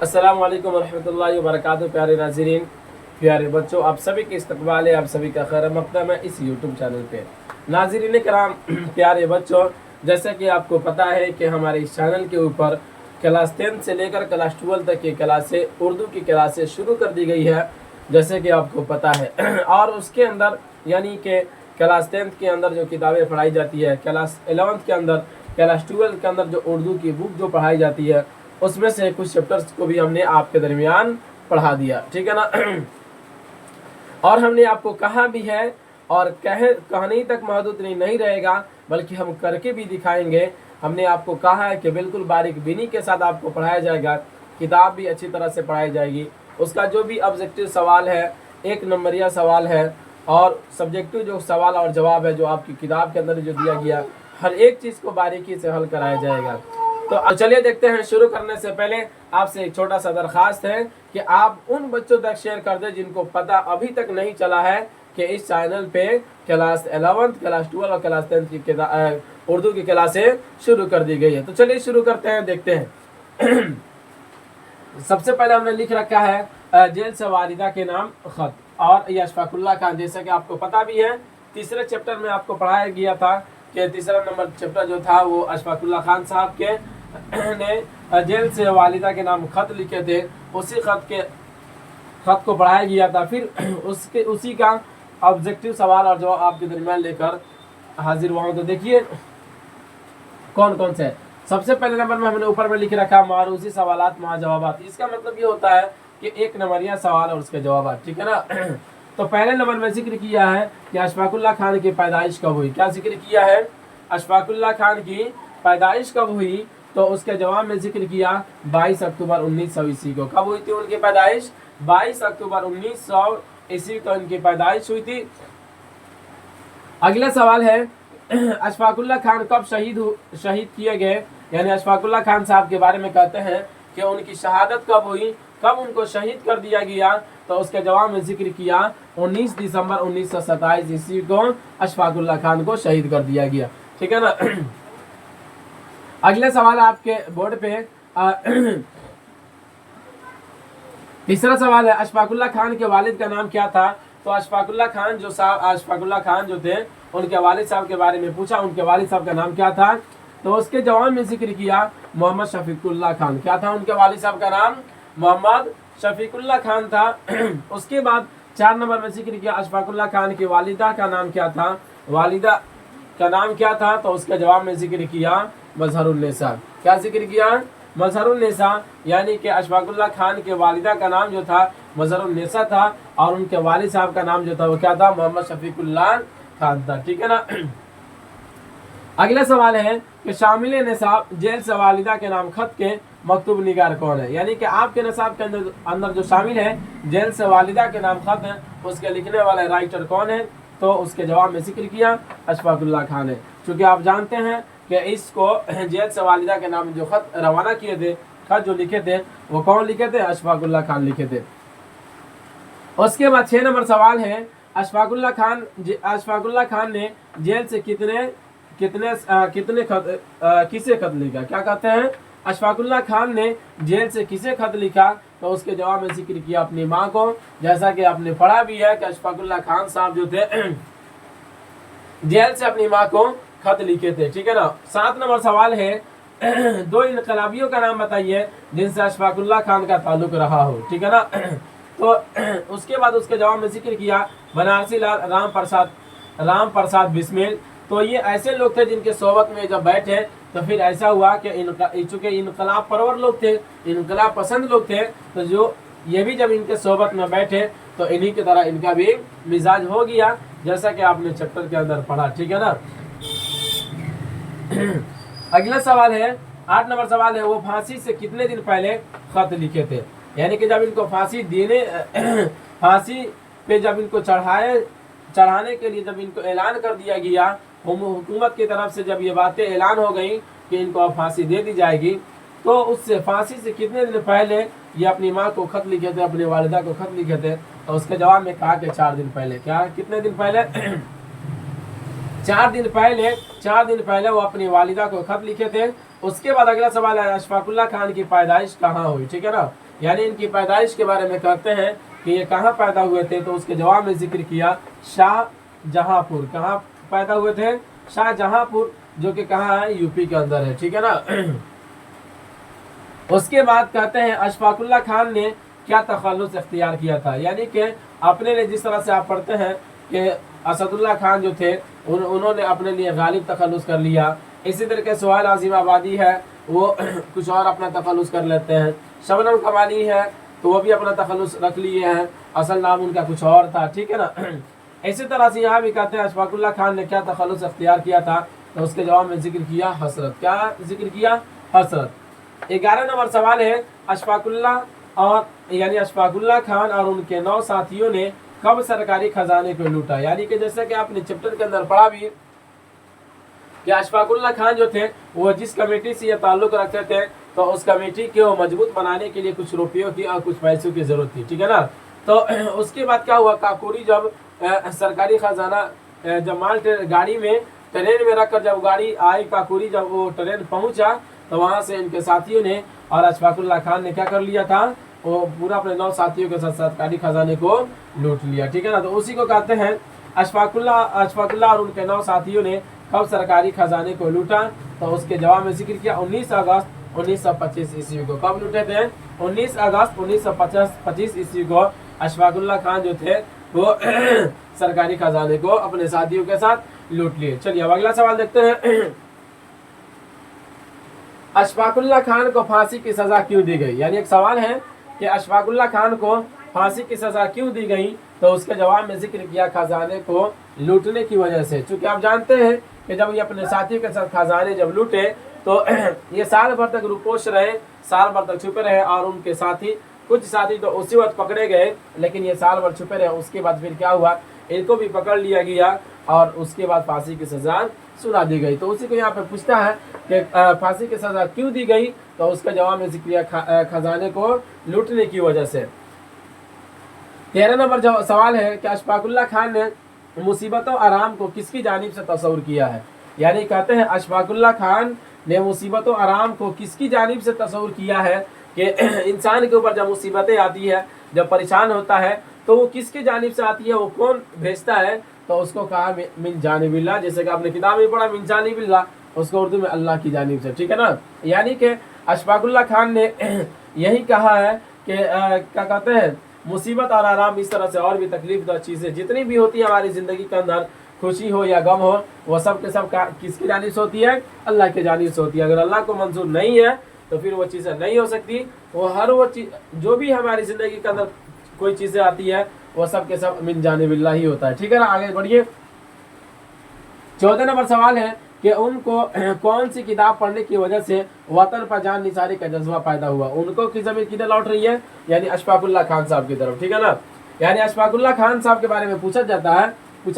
अस्सलाम वालेकुम रहमतुल्लाहि व बरकातहू। प्यारे नाज़रीन, प्यारे बच्चों, आप सभी के इस्तकबाल है, आप सभी का खैर मक़दम है इस यूट्यूब चैनल पे। नाज़रीन कराम, प्यारे बच्चों, जैसा कि आपको पता है कि हमारे इस चैनल के ऊपर क्लास 10 से लेकर क्लास 12 तक की क्लासें, उर्दू की क्लासें शुरू कर दी गई है, जैसे कि आपको पता है। और उसके अंदर यानी कि क्लास 10 के अंदर जो किताबें पढ़ाई जाती है, क्लास 11 के अंदर, क्लास 12 के अंदर जो उर्दू की बुक जो पढ़ाई जाती है, उसमें से कुछ चैप्टर्स को भी हमने आपके दरमियान पढ़ा दिया, ठीक है ना। और हमने आपको कहा भी है, और कहने तक महदूद नहीं रहेगा, बल्कि हम करके भी दिखाएंगे। हमने आपको कहा है कि बिल्कुल बारीक बीनी के साथ आपको पढ़ाया जाएगा, किताब भी अच्छी तरह से पढ़ाई जाएगी। उसका जो भी ऑब्जेक्टिव सवाल है, 1 नंबरिया सवाल है, और सब्जेक्टिव जो सवाल और जवाब है जो आपकी किताब के अंदर जो दिया गया, हर एक चीज़ को बारीकी से हल कराया जाएगा। तो चलिए देखते हैं। शुरू करने से पहले आपसे एक छोटा सा दरख्वास्त है कि आप उन बच्चों तक शेयर कर दें जिनको पता अभी तक नहीं चला है कि इस चैनल पे क्लास 11, क्लास 12 और क्लास 10 की उर्दू की क्लासें शुरू कर दी गई है। तो चलिए शुरू करते हैं, देखते हैं। सबसे पहले हमने लिख रखा है जेल से वालिदा के नाम खत, और ये अशफाकुल्लाह खान, जैसा कि आपको पता भी है, तीसरे चैप्टर में आपको पढ़ाया गया था कि तीसरा नंबर चैप्टर जो था वो अशफाकुल्लाह खान साहब के ने जेल से वालिदा के नाम खत लिखे थे। उसी खत को पढ़ाया गया था। फिर उसी का ऑब्जेक्टिव सवाल और जवाब आपके दरमियान लेकर हाजिर हुआ हूं। तो देखिए कौन कौन से। सबसे पहले नंबर में हमने ऊपर में लिख रखा मारूसी सवालात मा जवाबात। इसका मतलब ये होता है कि 1 नंबरिया सवाल और उसके जवाब, ठीक है ना। तो पहले नंबर में जिक्र किया है कि अशफाकुल्लाह खान की पैदाइश कब हुई। क्या जिक्र किया है? अशफाकुल्लाह खान की पैदाइश कब हुई? तो उसके जवाब में जिक्र किया 22 अक्टूबर 1900 ईस्वी को। कब हुई थी उनकी पैदाइश? 22 अक्टूबर 1900 ईस्वी को उनकी पैदाइश हुई थी। अगला सवाल है अशफाकुल्लाह खान कब शहीद किए गए, यानी अशफाकुल्लाह खान साहब के बारे में कहते हैं कि उनकी शहादत कब हुई, कब उनको शहीद कर दिया गया। तो उसके जवाब में जिक्र किया 19 दिसंबर 1927 ईस्वी को अशफाकुल्लाह खान को शहीद कर दिया गया, ठीक है ना। अगले सवाल आपके बोर्ड पे तीसरा सवाल है अशफाकुल्लाह खान के वालिद का नाम क्या था। तो अशफाकुल्लाह खान जो थे उनके वालिद साहब के बारे में पूछा, उनके वालिद साहब का नाम क्या था। तो उसके जवाब में जिक्र किया मोहम्मद शफीकुल्लाह खान। क्या था उनके वालिद साहब का नाम? मोहम्मद शफीकुल्लाह खान था। उसके बाद 4 नंबर में जिक्र किया अशफाकुल्लाह खान की वालिदा का नाम क्या था। वालिदा का नाम क्या था? तो उसके जवाब में जिक्र किया मजहरुन्निसा। क्या जिक्र किया? मजहरुन्निसा, यानी कि अशफाकुल्लाह खान के वालिदा का नाम जो था मजहरुन्निसा था, और उनके वालिद साहब का नाम जो था वो क्या था? मोहम्मद शफीकुल्लाह खान था, ठीक है ना। अगला सवाल है कि शामिल निसाब जेल से वालिदा के नाम खत के मकतूब निगार कौन है, यानी कि आपके निसाब के अंदर जो शामिल है जेल से वालिदा के नाम खत है, उसके लिखने वाला राइटर कौन है। तो उसके जवाब में जिक्र किया अशफाकुल्लाह खान है। चूँकि आप जानते हैं कि इसको जेल से वालिदा के नाम जो खत रवाना किए थे, खत जो लिखे थे, वो कौन लिखे थे? अशफाकुल्लाह खान लिखे थे। उसके बाद 6 नंबर सवाल है अशफाकुल्लाह खान ने जेल से किसे खत लिखा। क्या कहते हैं? अशफाकुल्लाह खान ने जेल से किसे खत लिखा। तो उसके जवाब में जिक्र किया अपनी माँ को, जैसा कि आपने पढ़ा भी है कि अशफाकुल्लाह खान साहब जो थे जेल से अपनी माँ को खत लिखे थे, ठीक है ना। 7 नंबर सवाल है 2 इनकलाबियों का नाम बताइए जिनसे अशफाकुल्लाह खान का ताल्लुक रहा हो, ठीक है ना। तो उसके बाद उसके जवाब में जिक्र किया बनारसी लाल राम प्रसाद बिस्मिल। तो ये ऐसे लोग थे जिनके सोबत में जब बैठे तो फिर ऐसा हुआ कि चूंकि इनकलाब परवर लोग थे, इनकलाब पसंद लोग थे, तो जो ये भी जब इनके सोबत में बैठे तो इन्हीं की तरह इनका भी मिजाज हो गया, जैसा कि आपने चैप्टर के अंदर पढ़ा, ठीक है ना। अगला सवाल है 8 नंबर सवाल है वो फांसी से कितने दिन पहले खत लिखे थे, यानी कि जब इनको फांसी पे जब इनको चढ़ाने के लिए जब इनको ऐलान कर दिया गया, हुकूमत की तरफ से जब ये बातें ऐलान हो गई कि इनको अब फांसी दे दी जाएगी, तो उससे फांसी से कितने दिन पहले ये अपनी माँ को खत लिखे थे, अपनी वालिदा को खत लिखे थे। तो उसके जवाब में कहा कि 4 दिन पहले। क्या? कितने दिन पहले? 4 दिन पहले 4 दिन पहले वो अपनी वालिदा को खत लिखे थे। उसके बाद अगला सवाल है अशफाकुल्ला खान की पैदाइश कहाँ हुई, ठीक है ना, यानी इनकी पैदाइश के बारे में कहते हैं कि ये कहाँ पैदा हुए थे, तो उसके जवाब में जिक्र किया शाहजहांपुर। कहाँ पैदा हुए थे? शाहजहांपुर, जो कि कहाँ है? यूपी के अंदर है, ठीक है ना। उसके बाद कहते हैं अशफाकुल्ला खान ने क्या तखल्लुस इख्तियार किया था, यानी कि अपने लिए, जिस तरह से आप पढ़ते हैं कि असदुल्ला खान जो थे उन्होंने अपने लिए गालिब तखल्लुस कर लिया। इसी तरीके सुहेल आज़िम आबादी है, वो कुछ और अपना तखल्लुस कर लेते हैं। शबनम कमाली है, तो वो भी अपना तखल्लुस रख लिए हैं, असल नाम उनका कुछ और था, ठीक है ना। इसी तरह से यहाँ भी कहते हैं अशफाकुल्ला खान ने क्या तखल्लुस इख्तियार किया था, तो उसके जवाब में जिक्र किया हसरत। क्या जिक्र किया? हसरत। 11 नंबर सवाल है अशफाकुल्ला खान और उनके 9 साथियों ने कब सरकारी खजाने को लूटा, यानी कि जैसे कि आपने चैप्टर के अंदर पढ़ा भी कि अशफाकुल्ला खान जो थे वो जिस कमेटी से ये ताल्लुक रखते थे, तो उस कमेटी को मजबूत बनाने के लिए कुछ रुपयों की और कुछ पैसों की जरूरत थी, ठीक है ना। तो उसके बाद क्या हुआ, काकोरी जब सरकारी खजाना जब माल गाड़ी में ट्रेन में रखकर जब गाड़ी आई काकोरी, जब वो ट्रेन पहुंचा तो वहां से इनके साथियों ने और अशफाकुल्ला खान ने क्या कर लिया था, वो पूरा अपने 9 साथियों के साथ सरकारी खजाने को लूट लिया, ठीक है ना। तो उसी को कहते हैं अशफाकुल्ला और उनके 9 साथियों ने कब सरकारी खजाने को लूटा, तो उसके जवाब में जिक्र किया 19 अगस्त 1925 ईस्वी को। कब लूटे थे? 19 अगस्त 1925 ईस्वी को अशफाकुल्ला खान जो थे वो सरकारी खजाने को अपने साथियों के साथ लूट लिए। चलिए अब अगला सवाल देखते हैं। अशफाकुल्ला खान को फांसी की सजा क्यों दी गई, यानी एक सवाल है कि अशफाकुल्ला खान को फांसी की सजा क्यों दी गई, तो उसके जवाब में जिक्र किया खजाने को लूटने की वजह से। चूंकि आप जानते हैं कि जब ये अपने साथियों के साथ खजाने जब लूटे तो ये साल भर तक रुपोश रहे, साल भर तक छुपे रहे, और उनके साथी कुछ साथी तो उसी वक्त पकड़े गए, लेकिन ये साल भर छुपे रहे। उसके बाद फिर क्या हुआ, इनको भी पकड़ लिया गया और उसके बाद फांसी की सजा सुना दी गई। तो उसी को यहाँ पे पूछता है कि फांसी की सजा क्यों दी गई, तो उसका जवाब में जिक्र खजाने को लूटने की वजह से। 13 नंबर सवाल है कि अशफाकुल्ला खान ने मुसीबतों आराम को किसकी जानिब से तस्वुर किया है, यानी कहते हैं अशफाकुल्ला खान ने मुसीबतों आराम को किसकी जानिब से तस्वुर किया है कि इंसान के ऊपर जब मुसीबतें आती है, जब परेशान होता है, तो वो किसकी जानिब से आती है, वो कौन भेजता है, तो उसको कहा मिन जानिबिल्लाह। जैसे कि आपने किताब में पढ़ा मिन जानिबिल्लाह, उसको उर्दू में अल्लाह की जानिब से, ठीक है ना। यानी कि अशफाकुल्ला खान ने यही कहा है कि क्या कहते हैं, मुसीबत और आराम, इस तरह से और भी तकलीफ दर चीज़ें जितनी भी होती है हमारी ज़िंदगी के अंदर, खुशी हो या गम हो, वो सब के सब किसकी जानिब से होती है? अल्लाह की जानिब से होती है। अगर अल्लाह को मंजूर नहीं है तो फिर वो चीज़ें नहीं हो सकती। वो चीज़ जो भी हमारी ज़िंदगी के अंदर कोई चीज़ें आती है, वो सब के सब मिन जानिबिल्लाह ही होता है, ठीक है ना। आगे बढ़िए। 14 नंबर सवाल है कि उनको कौन सी किताब पढ़ने की वजह से वतन पर जान निसारी का जज्बा पैदा हुआ। उनको की जमीन किधर लौट रही है, यानी अशफाकुल्ला खान साहब की तरफ, ठीक है ना। यानी अशफाकुल्ला खान साहब के बारे में पूछा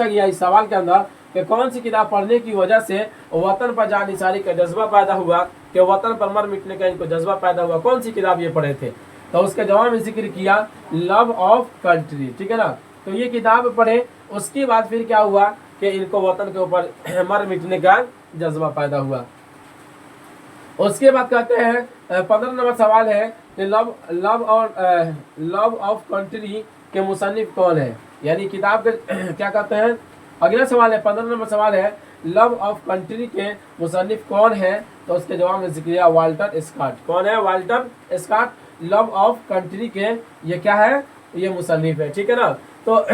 गया इस सवाल के अंदर कि कौन सी किताब पढ़ने की वजह से वतन पर जान निसारी का जज्बा पैदा हुआ, कि वतन पर मर मिटने का इनको जज्बा पैदा हुआ। कौन सी किताब ये पढ़े थे, तो उसके जवाब में जिक्र किया लव ऑफ कंट्री, ठीक है ना। तो ये किताब पढ़े, उसके बाद फिर क्या हुआ कि इनको वतन के ऊपर मर मिटने का जज्बा पैदा हुआ। उसके बाद कहते हैं 15 नंबर सवाल है कि लव ऑफ कंट्री के मुसन्निफ कौन है, यानी किताब के क्या कहते हैं। अगला सवाल है 15 नंबर सवाल है लव ऑफ कंट्री के मुसन्निफ कौन है, तो उसके जवाब में जिक्र किया वाल्टर स्कॉट। कौन है? Walter Scott love of country के ये क्या है, ये मुसन्निफ है, ठीक है ना। तो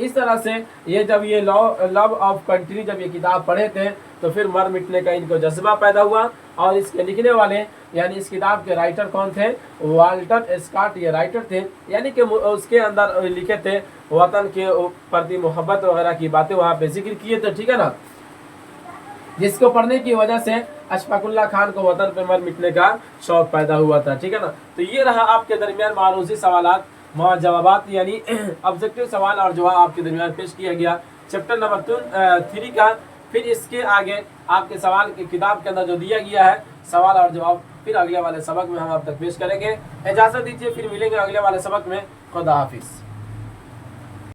इस तरह से ये जब ये लव ऑफ कंट्री जब ये किताब पढ़े थे, तो फिर मर मिटने का इनको जज्बा पैदा हुआ। और इसके लिखने वाले यानी इस किताब के राइटर कौन थे? वाल्टर स्कॉट ये राइटर थे, यानी कि उसके अंदर लिखे थे वतन के प्रति मोहब्बत वगैरह की बातें वहाँ पे जिक्र किए थे, ठीक है ना। जिसको पढ़ने की वजह से अशफाकुल्ला खान को वतन पे मर मिटने का शौक पैदा हुआ था, ठीक है ना। तो ये रहा आपके दरमियान मारूजी सवालात मा जवाबात, यानी ऑब्जेक्टिव सवाल और जवाब आपके दरमियान पेश किया गया चैप्टर नंबर 3 का। फिर इसके आगे आपके सवाल की किताब के अंदर जो दिया गया है सवाल और जवाब, फिर अगले वाले सबक में हम आप तक पेश करेंगे। इजाज़त दीजिए, फिर मिलेंगे अगले वाले सबक में। खुदा हाफिज़।